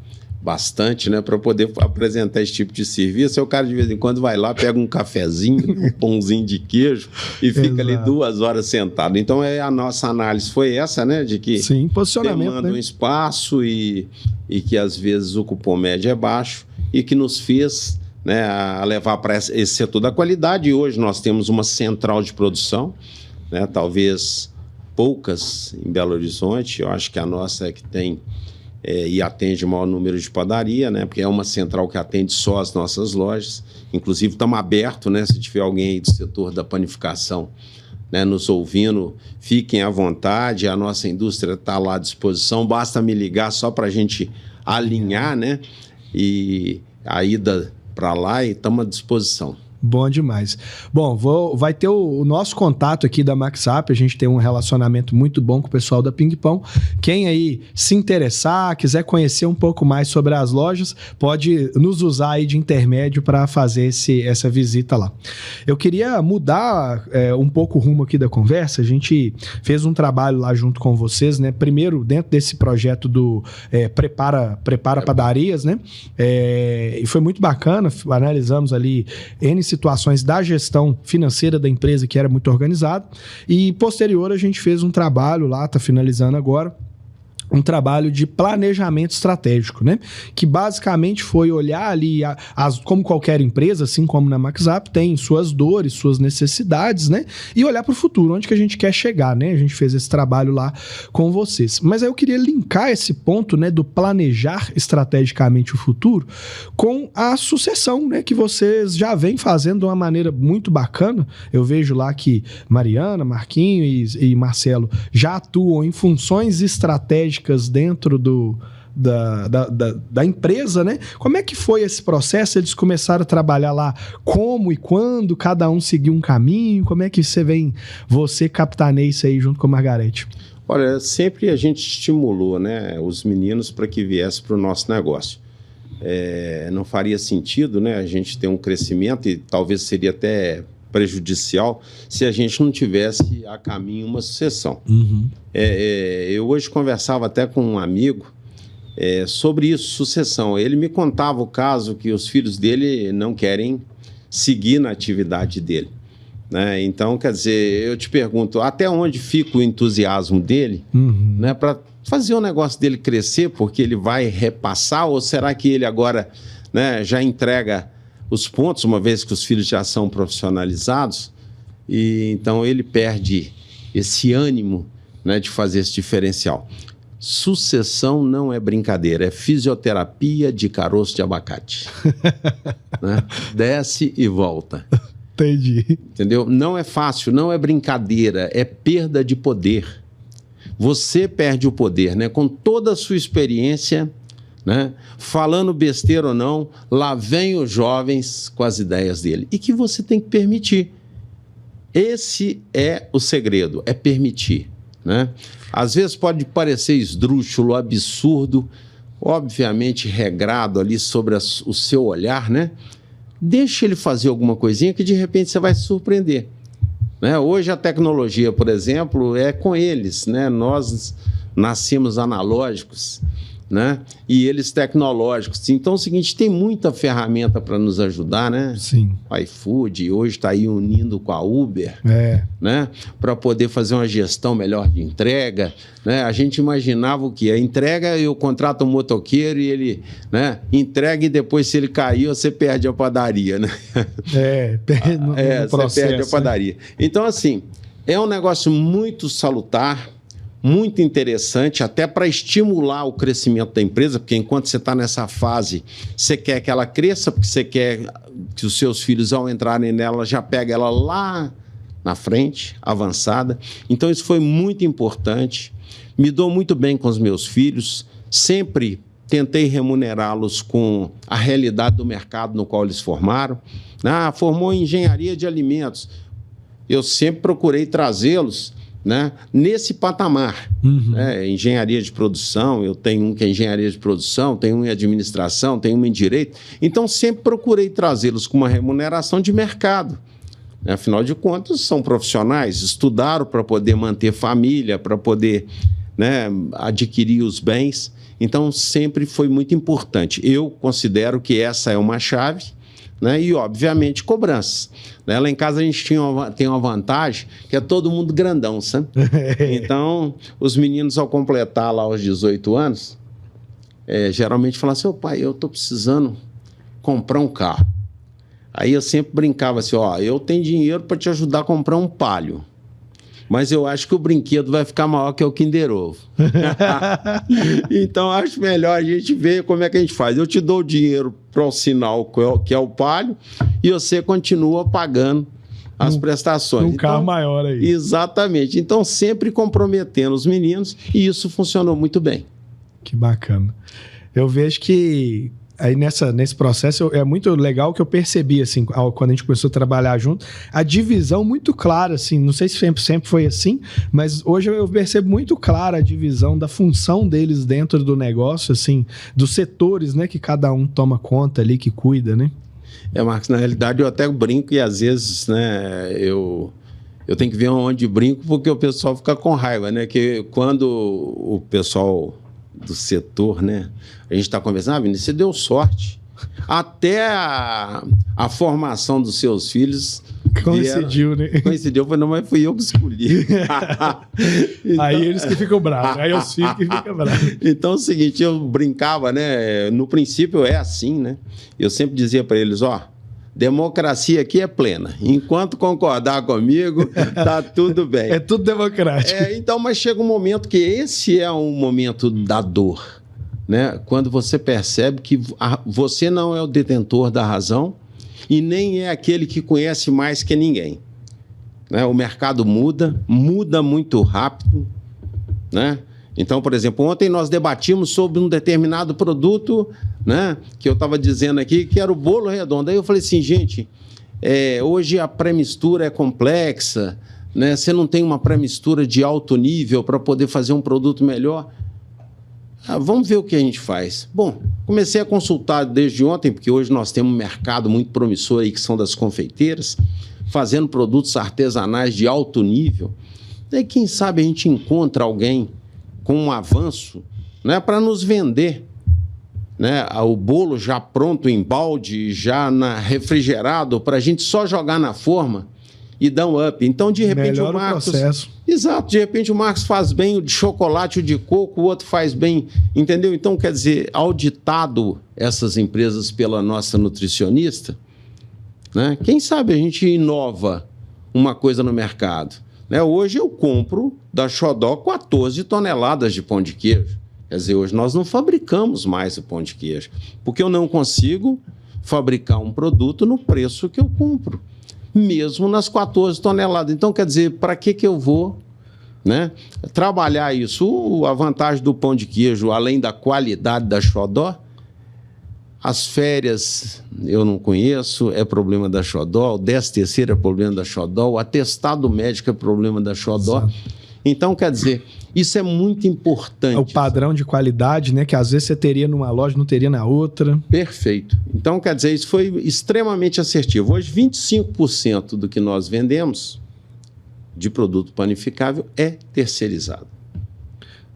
[SPEAKER 2] bastante, né, para poder apresentar esse tipo de serviço. Aí o cara de vez em quando vai lá, pega um cafezinho, um pãozinho de queijo e fica ali 2 horas sentado. Então a nossa análise foi essa, né, de que
[SPEAKER 1] sim, posicionamento,
[SPEAKER 2] demanda, né, um espaço e que às vezes o cupom médio é baixo e que nos fez, né, a levar para esse setor da qualidade. E hoje nós temos uma central de produção, né, talvez poucas em Belo Horizonte. Eu acho que a nossa é que tem e atende o maior número de padaria, né? Porque é uma central que atende só as nossas lojas. Inclusive, estamos abertos, né? Se tiver alguém aí do setor da panificação, né, nos ouvindo, fiquem à vontade. A nossa indústria está lá à disposição. Basta me ligar só para a gente alinhar, né? E a ida para lá e estamos à disposição.
[SPEAKER 1] Bom demais. Bom, vai ter o nosso contato aqui da MaxUp, a gente tem um relacionamento muito bom com o pessoal da Ping Pong. Quem aí se interessar, quiser conhecer um pouco mais sobre as lojas, pode nos usar aí de intermédio para fazer essa visita lá. Eu queria mudar um pouco o rumo aqui da conversa. A gente fez um trabalho lá junto com vocês, né? Primeiro, dentro desse projeto do Prepara Padarias, né? E foi muito bacana, analisamos ali N situações da gestão financeira da empresa que era muito organizada, e posterior a gente fez um trabalho lá, está finalizando agora, um trabalho de planejamento estratégico, né? Que basicamente foi olhar ali, como qualquer empresa, assim como na MaxUp, tem suas dores, suas necessidades, né? E olhar para o futuro, onde que a gente quer chegar, né? A gente fez esse trabalho lá com vocês. Mas aí eu queria linkar esse ponto, né, do planejar estrategicamente o futuro com a sucessão, né? Que vocês já vêm fazendo de uma maneira muito bacana. Eu vejo lá que Mariana, Marquinho e Marcelo já atuam em funções estratégicas dentro da empresa, né? Como é que foi esse processo? Eles começaram a trabalhar lá como e quando, cada um seguiu um caminho? Como é que você capitaneia isso aí junto com a Margarete?
[SPEAKER 2] Olha, sempre a gente estimulou, né, os meninos para que viessem para o nosso negócio. Não faria sentido, né, a gente ter um crescimento, e talvez seria até prejudicial se a gente não tivesse a caminho uma sucessão.
[SPEAKER 1] Uhum.
[SPEAKER 2] Eu hoje conversava até com um amigo sobre isso, sucessão. Ele me contava o caso que os filhos dele não querem seguir na atividade dele, né? Então, quer dizer, eu te pergunto, até onde fica o entusiasmo dele,
[SPEAKER 1] uhum,
[SPEAKER 2] né, para fazer o negócio dele crescer, porque ele vai repassar, ou será que ele agora, né, já entrega os pontos, uma vez que os filhos já são profissionalizados, e então ele perde esse ânimo, né, de fazer esse diferencial. Sucessão não é brincadeira, é fisioterapia de caroço de abacate. Né? Desce e volta.
[SPEAKER 1] Entendi.
[SPEAKER 2] Entendeu? Não é fácil, não é brincadeira, é perda de poder. Você perde o poder, né? Com toda a sua experiência, né? Falando besteira ou não, lá vem os jovens com as ideias dele. E que você tem que permitir. Esse é o segredo, é permitir, né? Às vezes pode parecer esdrúxulo, absurdo, obviamente regrado ali sobre o seu olhar, né? Deixa ele fazer alguma coisinha que de repente você vai se surpreender, né? Hoje a tecnologia, por exemplo, é com eles, né? Nós nascemos analógicos, né? E eles tecnológicos. Então é o seguinte, tem muita ferramenta para nos ajudar, né?
[SPEAKER 1] Sim.
[SPEAKER 2] O iFood hoje está aí unindo com a Uber, né? Para poder fazer uma gestão melhor de entrega, né? A gente imaginava o que? A entrega, eu contrato um motoqueiro e ele, né, entrega, e depois, se ele cair, você perde a padaria, né?
[SPEAKER 1] Você
[SPEAKER 2] perde a padaria. Né? Então, assim, é um negócio muito salutar, muito interessante, até para estimular o crescimento da empresa, porque enquanto você está nessa fase, você quer que ela cresça, porque você quer que os seus filhos, ao entrarem nela, já peguem ela lá na frente, avançada. Então, isso foi muito importante. Me dou muito bem com os meus filhos, sempre tentei remunerá-los com a realidade do mercado no qual eles formaram. Formou em engenharia de alimentos. Eu sempre procurei trazê-los, né, nesse patamar.
[SPEAKER 1] Uhum.
[SPEAKER 2] Engenharia de produção, eu tenho um que é engenharia de produção, tenho um em administração, tenho um em direito. Então, sempre procurei trazê-los com uma remuneração de mercado. Afinal de contas, são profissionais, estudaram para poder manter família, para poder, né, adquirir os bens. Então, sempre foi muito importante. Eu considero que essa é uma chave, né? E, obviamente, cobranças. Lá em casa a gente tem uma vantagem, que é todo mundo grandão, sabe? Então, os meninos, ao completar lá os 18 anos, geralmente falam assim, pai, eu estou precisando comprar um carro. Aí eu sempre brincava assim, eu tenho dinheiro para te ajudar a comprar um Palio, mas eu acho que o brinquedo vai ficar maior que o Kinder Ovo. Então, acho melhor a gente ver como é que a gente faz. Eu te dou o dinheiro para o sinal, que é o Palio, e você continua pagando as prestações.
[SPEAKER 1] Um carro maior aí.
[SPEAKER 2] Exatamente. Então, sempre comprometendo os meninos, e isso funcionou muito bem.
[SPEAKER 1] Que bacana. Eu vejo que Aí nesse processo é muito legal que eu percebi, assim, quando a gente começou a trabalhar junto, a divisão muito clara, assim, não sei se sempre foi assim, mas hoje eu percebo muito clara a divisão da função deles dentro do negócio, assim, dos setores, né, que cada um toma conta ali, que cuida, né?
[SPEAKER 2] Marcos, na realidade eu até brinco e às vezes, né, eu tenho que ver onde brinco porque o pessoal fica com raiva, né, que quando o pessoal do setor, né, a gente está conversando, Vinícius, você deu sorte. Até a formação dos seus filhos...
[SPEAKER 1] Coincidiu, né?
[SPEAKER 2] Coincidiu, não, mas fui eu que escolhi.
[SPEAKER 1] Então, aí eles que ficam bravos, aí os filhos que ficam bravos.
[SPEAKER 2] Então é o seguinte, eu brincava, né? No princípio é assim, né? Eu sempre dizia para eles, democracia aqui é plena. Enquanto concordar comigo, tá tudo bem.
[SPEAKER 1] É tudo democrático.
[SPEAKER 2] Então, mas chega um momento que esse é um momento da dor, né? Quando você percebe que você não é o detentor da razão e nem é aquele que conhece mais que ninguém, né? O mercado muda muito rápido, né? Então, por exemplo, ontem nós debatimos sobre um determinado produto, né, que eu estava dizendo aqui, que era o bolo redondo. Aí eu falei assim, gente, hoje a pré-mistura é complexa, né? Você não tem uma pré-mistura de alto nível para poder fazer um produto melhor. Vamos ver o que a gente faz. Bom, comecei a consultar desde ontem, porque hoje nós temos um mercado muito promissor aí, que são das confeiteiras, fazendo produtos artesanais de alto nível. Daí, quem sabe, a gente encontra alguém com um avanço, né, para nos vender, né, o bolo já pronto em balde, já refrigerado, para a gente só jogar na forma e dar um up. Então, de repente,
[SPEAKER 1] melhor
[SPEAKER 2] o Marcos...
[SPEAKER 1] processo.
[SPEAKER 2] Exato, de repente o Marcos faz bem o de chocolate, o de coco, o outro faz bem, entendeu? Então, quer dizer, auditado essas empresas pela nossa nutricionista, né? Quem sabe a gente inova uma coisa no mercado, né? Hoje eu compro da Xodó 14 toneladas de pão de queijo. Quer dizer, hoje nós não fabricamos mais o pão de queijo, porque eu não consigo fabricar um produto no preço que eu compro, mesmo nas 14 toneladas. Então, quer dizer, para que eu vou, né, trabalhar isso? A vantagem do pão de queijo, além da qualidade da Xodó, as férias eu não conheço, é problema da Xodó, o 13º é problema da Xodó, o atestado médico é problema da Xodó. Exato. Então, quer dizer, isso é muito importante.
[SPEAKER 1] O padrão de qualidade, né? Que às vezes você teria numa loja, não teria na outra.
[SPEAKER 2] Perfeito. Então, quer dizer, isso foi extremamente assertivo. Hoje, 25% do que nós vendemos de produto panificável é terceirizado.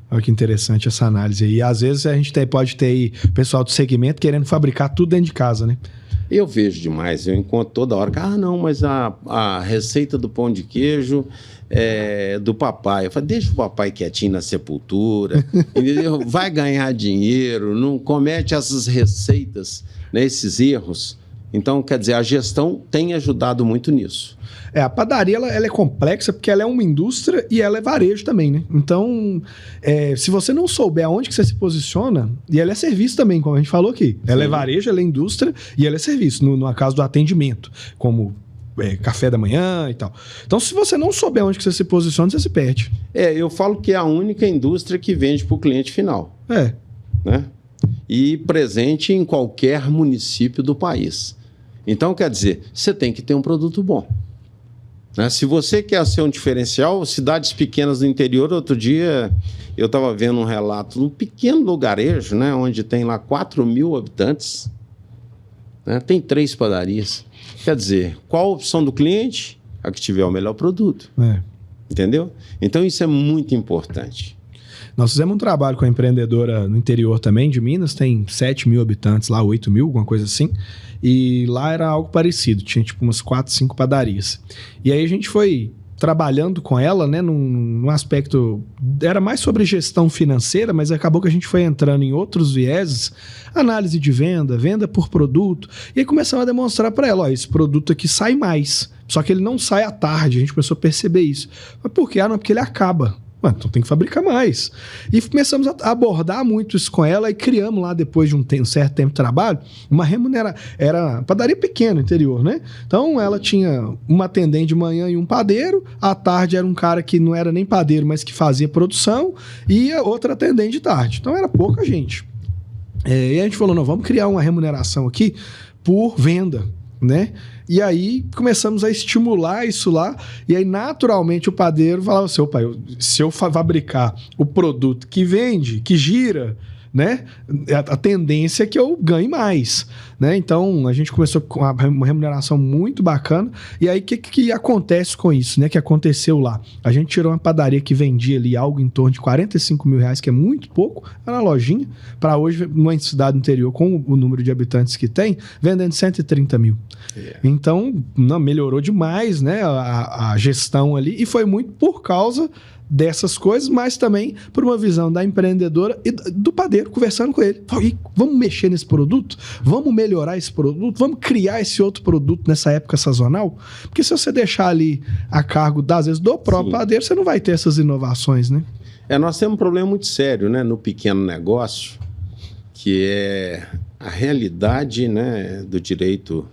[SPEAKER 1] Olha que interessante essa análise aí. E às vezes a gente pode ter aí pessoal do segmento querendo fabricar tudo dentro de casa, né?
[SPEAKER 2] Eu vejo demais, eu encontro toda hora. Não, mas a receita do pão de queijo é do papai. Eu falo, deixa o papai quietinho na sepultura, entendeu? Vai ganhar dinheiro, não comete essas receitas, né, esses erros. Então, quer dizer, a gestão tem ajudado muito nisso.
[SPEAKER 1] A padaria ela é complexa porque ela é uma indústria e ela é varejo também, né? Então, se você não souber aonde que você se posiciona, e ela é serviço também, como a gente falou aqui. Ela é varejo, ela é indústria e ela é serviço, no caso do atendimento, como café da manhã e tal. Então, se você não souber onde que você se posiciona, você se perde.
[SPEAKER 2] Eu falo que é a única indústria que vende para o cliente final. Né? E presente em qualquer município do país. Então, quer dizer, você tem que ter um produto bom. Né? Se você quer ser um diferencial, cidades pequenas do interior, outro dia eu estava vendo um relato num pequeno lugarejo, né, onde tem lá 4.000 habitantes, né, tem 3 padarias. Quer dizer, qual a opção do cliente? A que tiver o melhor produto. Entendeu? Então isso é muito importante.
[SPEAKER 1] Nós fizemos um trabalho com a empreendedora no interior também, de Minas, tem 7.000 habitantes lá, 8.000, alguma coisa assim. E lá era algo parecido, tinha tipo umas 4, 5 padarias. E aí a gente foi trabalhando com ela, né, num aspecto... Era mais sobre gestão financeira, mas acabou que a gente foi entrando em outros vieses, análise de venda por produto, e aí começamos a demonstrar para ela, esse produto aqui sai mais, só que ele não sai à tarde, a gente começou a perceber isso. Mas por quê? Não, porque ele acaba. Então tem que fabricar mais. E começamos a abordar muito isso com ela e criamos lá, depois de um certo tempo de trabalho, uma remuneração. Era padaria pequena no interior, né? Então ela tinha uma atendente de manhã e um padeiro, à tarde era um cara que não era nem padeiro, mas que fazia produção, e a outra atendente de tarde. Então era pouca gente. E a gente falou, não, vamos criar uma remuneração aqui por venda, né? E aí começamos a estimular isso lá, e aí naturalmente o padeiro falava assim, opa, se eu fabricar o produto que vende, que gira, né? A tendência é que eu ganhe mais, né? Então a gente começou com uma remuneração muito bacana. E aí o que acontece com isso, né? Que aconteceu lá? A gente tirou uma padaria que vendia ali algo em torno de 45 mil reais, que é muito pouco, era uma lojinha, para hoje, numa cidade interior com o número de habitantes que tem, vendendo 130 mil. Então, melhorou demais, né? A gestão ali, e foi muito por causa dessas coisas, mas também por uma visão da empreendedora e do padeiro, conversando com ele. Vamos mexer nesse produto? Vamos melhorar esse produto? Vamos criar esse outro produto nessa época sazonal? Porque se você deixar ali a cargo, às vezes, do próprio padeiro, você não vai ter essas inovações, né?
[SPEAKER 2] Nós temos um problema muito sério, né, no pequeno negócio, que é a realidade, né, do direito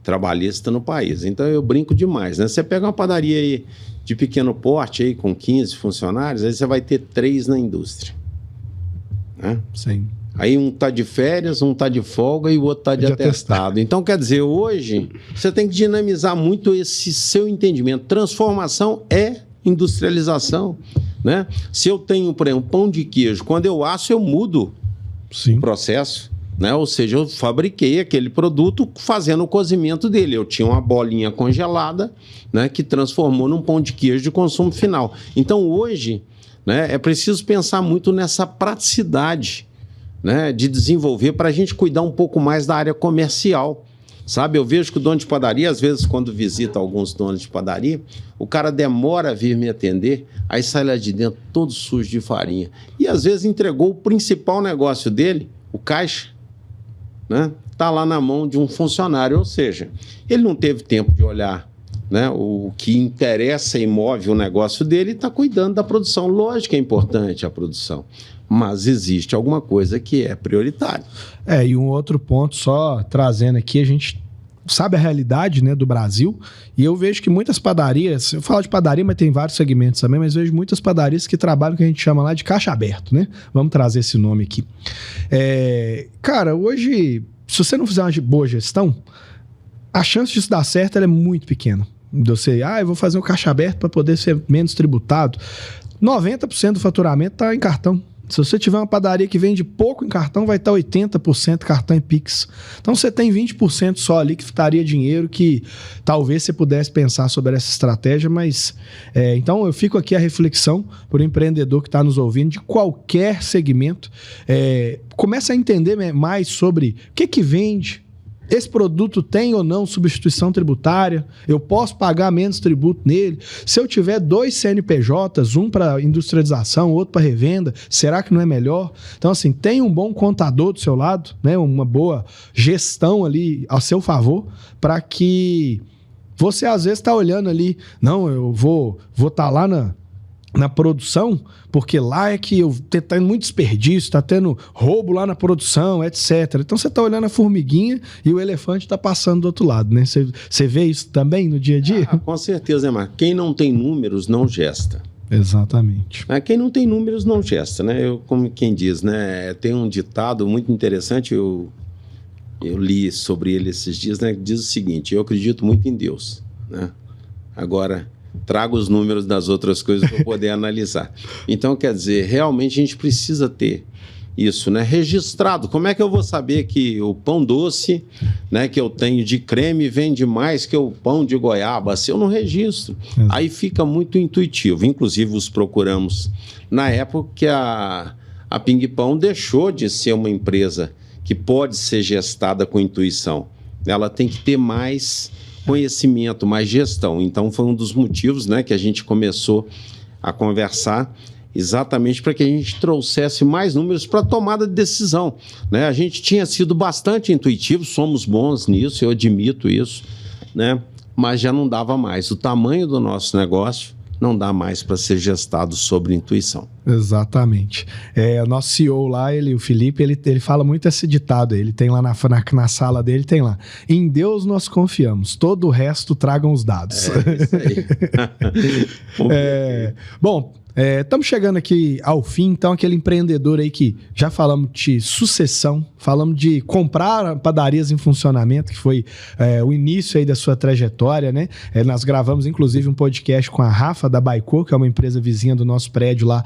[SPEAKER 2] trabalhista no país. Então eu brinco demais, né? Você pega uma padaria aí de pequeno porte aí com 15 funcionários, aí você vai ter 3 na indústria, né?
[SPEAKER 1] Sim.
[SPEAKER 2] Aí um tá de férias, um tá de folga e o outro tá de atestado. Então, quer dizer, hoje você tem que dinamizar muito esse seu entendimento. Transformação é industrialização, né? Se eu tenho, por exemplo, pão de queijo, quando eu asso, eu mudo o processo, né? Ou seja, eu fabriquei aquele produto fazendo o cozimento dele. Eu tinha uma bolinha congelada, né, que transformou num pão de queijo de consumo final. Então, hoje, né, é preciso pensar muito nessa praticidade, né, de desenvolver para a gente cuidar um pouco mais da área comercial. Sabe, eu vejo que o dono de padaria, às vezes, quando visita alguns donos de padaria, o cara demora a vir me atender, aí sai lá de dentro todo sujo de farinha. E, às vezes, entregou o principal negócio dele, o caixa, né? Tá lá na mão de um funcionário, ou seja, ele não teve tempo de olhar, né, o que interessa e move o negócio dele, e está cuidando da produção. Lógico que é importante a produção, mas existe alguma coisa que é prioritária.
[SPEAKER 1] E um outro ponto, só trazendo aqui, a gente sabe a realidade, né, do Brasil, e eu vejo que muitas padarias, eu falo de padaria, mas tem vários segmentos também, mas vejo muitas padarias que trabalham o que a gente chama lá de caixa aberto, né? Vamos trazer esse nome aqui. Cara, hoje, se você não fizer uma boa gestão, a chance disso dar certo ela é muito pequena. Você, eu vou fazer um caixa aberto para poder ser menos tributado. 90% do faturamento está em cartão. Se você tiver uma padaria que vende pouco em cartão, vai estar 80% cartão e Pix. Então você tem 20% só ali que estaria dinheiro, que talvez você pudesse pensar sobre essa estratégia, mas... então eu fico aqui a reflexão para o empreendedor que está nos ouvindo, de qualquer segmento. Começa a entender mais sobre o que vende. Esse produto tem ou não substituição tributária? Eu posso pagar menos tributo nele? Se eu tiver 2 CNPJs, um para industrialização, outro para revenda, será que não é melhor? Então, assim, tem um bom contador do seu lado, né? Uma boa gestão ali a seu favor, para que você, às vezes, está olhando ali, não, eu vou estar lá na produção, porque lá é que tá tendo muito desperdício, tá tendo roubo lá na produção, etc. Então você tá olhando a formiguinha e o elefante tá passando do outro lado, né? Você vê isso também no dia a dia?
[SPEAKER 2] Com certeza, né, Marco? Quem não tem números não gesta.
[SPEAKER 1] Exatamente.
[SPEAKER 2] Quem não tem números não gesta, né? Como quem diz, né? Tem um ditado muito interessante, eu li sobre ele esses dias, né? Que diz o seguinte: eu acredito muito em Deus, né? Agora, trago os números das outras coisas para poder analisar. Então, quer dizer, realmente a gente precisa ter isso, né, registrado. Como é que eu vou saber que o pão doce, né, que eu tenho de creme vende mais que o pão de goiaba? Se eu não registro, aí fica muito intuitivo. Inclusive, os procuramos na época que a Ping Pão deixou de ser uma empresa que pode ser gestada com intuição. Ela tem que ter mais conhecimento, mais gestão. Então, foi um dos motivos, né, que a gente começou a conversar, exatamente para que a gente trouxesse mais números para a tomada de decisão, né? A gente tinha sido bastante intuitivo, somos bons nisso, eu admito isso, né? Mas já não dava mais. O tamanho do nosso negócio não dá mais para ser gestado sobre intuição.
[SPEAKER 1] Exatamente. O nosso CEO lá, o Felipe, ele fala muito esse ditado. Ele tem lá na sala dele, tem lá: em Deus nós confiamos, todo o resto tragam os dados.
[SPEAKER 2] Isso aí.
[SPEAKER 1] Bom, Estamos chegando aqui ao fim, então aquele empreendedor aí que já falamos de sucessão, falamos de comprar padarias em funcionamento, que foi o início aí da sua trajetória, né? Nós gravamos inclusive um podcast com a Rafa da Baicô, que é uma empresa vizinha do nosso prédio lá,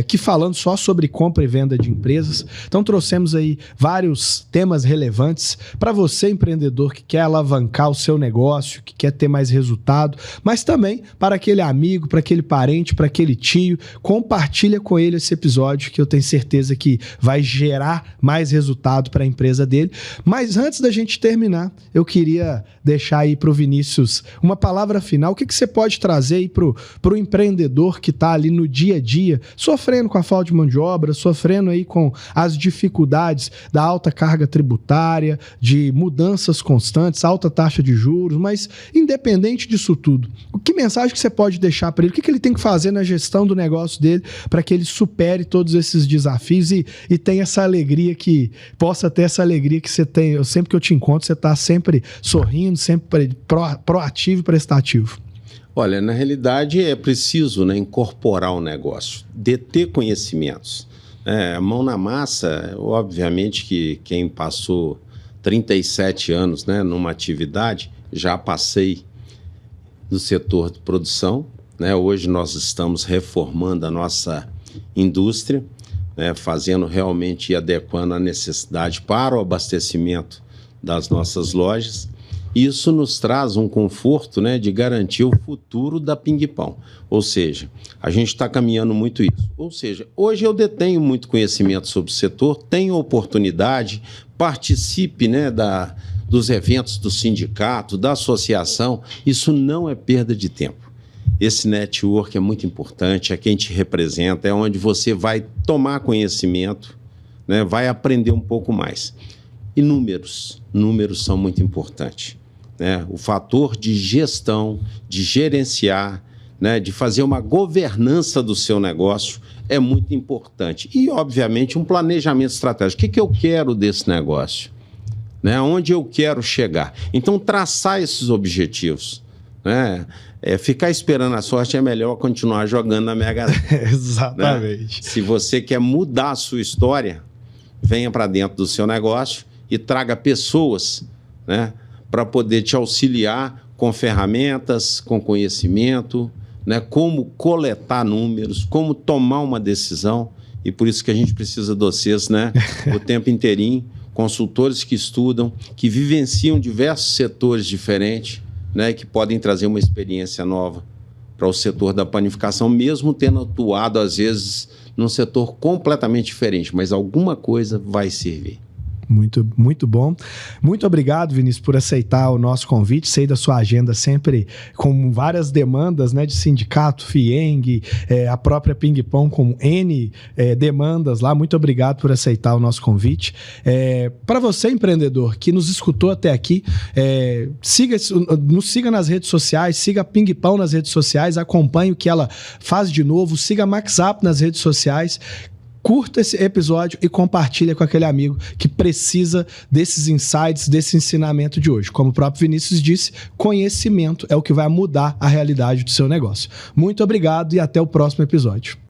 [SPEAKER 1] que falando só sobre compra e venda de empresas. Então trouxemos aí vários temas relevantes para você, empreendedor que quer alavancar o seu negócio, que quer ter mais resultado, mas também para aquele amigo, para aquele parente, para aquele tio. Compartilha com ele esse episódio, que eu tenho certeza que vai gerar mais resultado para a empresa dele. Mas antes da gente terminar, eu queria deixar aí para o Vinícius uma palavra final. O que você pode trazer aí para o empreendedor que está ali no dia a dia, sofrendo com a falta de mão de obra, sofrendo aí com as dificuldades da alta carga tributária, de mudanças constantes, alta taxa de juros, mas independente disso tudo, que mensagem que você pode deixar para ele? O que ele tem que fazer na gestão do negócio dele para que ele supere todos esses desafios e tenha essa alegria, que possa ter essa alegria que você tem? Sempre que eu te encontro, você está sempre sorrindo, sempre proativo e prestativo.
[SPEAKER 2] Olha, na realidade é preciso, né, incorporar o negócio, deter conhecimentos. Mão na massa, obviamente que quem passou 37 anos, né, numa atividade, já passei do setor de produção, né? Hoje nós estamos reformando a nossa indústria, né, fazendo realmente e adequando a necessidade para o abastecimento das nossas lojas. Isso nos traz um conforto, né, de garantir o futuro da Ping Pong. Ou seja, a gente está caminhando muito isso. Ou seja, hoje eu detenho muito conhecimento sobre o setor, tenho oportunidade, participe, né, dos eventos do sindicato, da associação. Isso não é perda de tempo. Esse network é muito importante, é quem te representa, é onde você vai tomar conhecimento, né, vai aprender um pouco mais. E números são muito importantes, né? O fator de gestão, de gerenciar, né, de fazer uma governança do seu negócio é muito importante. E, obviamente, um planejamento estratégico. O que eu quero desse negócio? Né? Onde eu quero chegar? Então, traçar esses objetivos, né? Ficar esperando a sorte é melhor continuar jogando na Mega Sena.
[SPEAKER 1] Exatamente.
[SPEAKER 2] Né? Se você quer mudar a sua história, venha para dentro do seu negócio e traga pessoas, né, para poder te auxiliar com ferramentas, com conhecimento, né, como coletar números, como tomar uma decisão. E por isso que a gente precisa de vocês, né, o tempo inteirinho, consultores que estudam, que vivenciam diversos setores diferentes, né, que podem trazer uma experiência nova para o setor da panificação, mesmo tendo atuado, às vezes, num setor completamente diferente, mas alguma coisa vai servir.
[SPEAKER 1] Muito, muito bom. Muito obrigado, Vinícius, por aceitar o nosso convite. Sei da sua agenda sempre com várias demandas, né, de sindicato, FIENG, a própria Ping Pong com N demandas lá. Muito obrigado por aceitar o nosso convite. Para você, empreendedor, que nos escutou até aqui, nos siga nas redes sociais, siga a Ping Pong nas redes sociais, acompanhe o que ela faz de novo, siga a MaxUp nas redes sociais. Curta esse episódio e compartilha com aquele amigo que precisa desses insights, desse ensinamento de hoje. Como o próprio Vinícius disse, conhecimento é o que vai mudar a realidade do seu negócio. Muito obrigado e até o próximo episódio.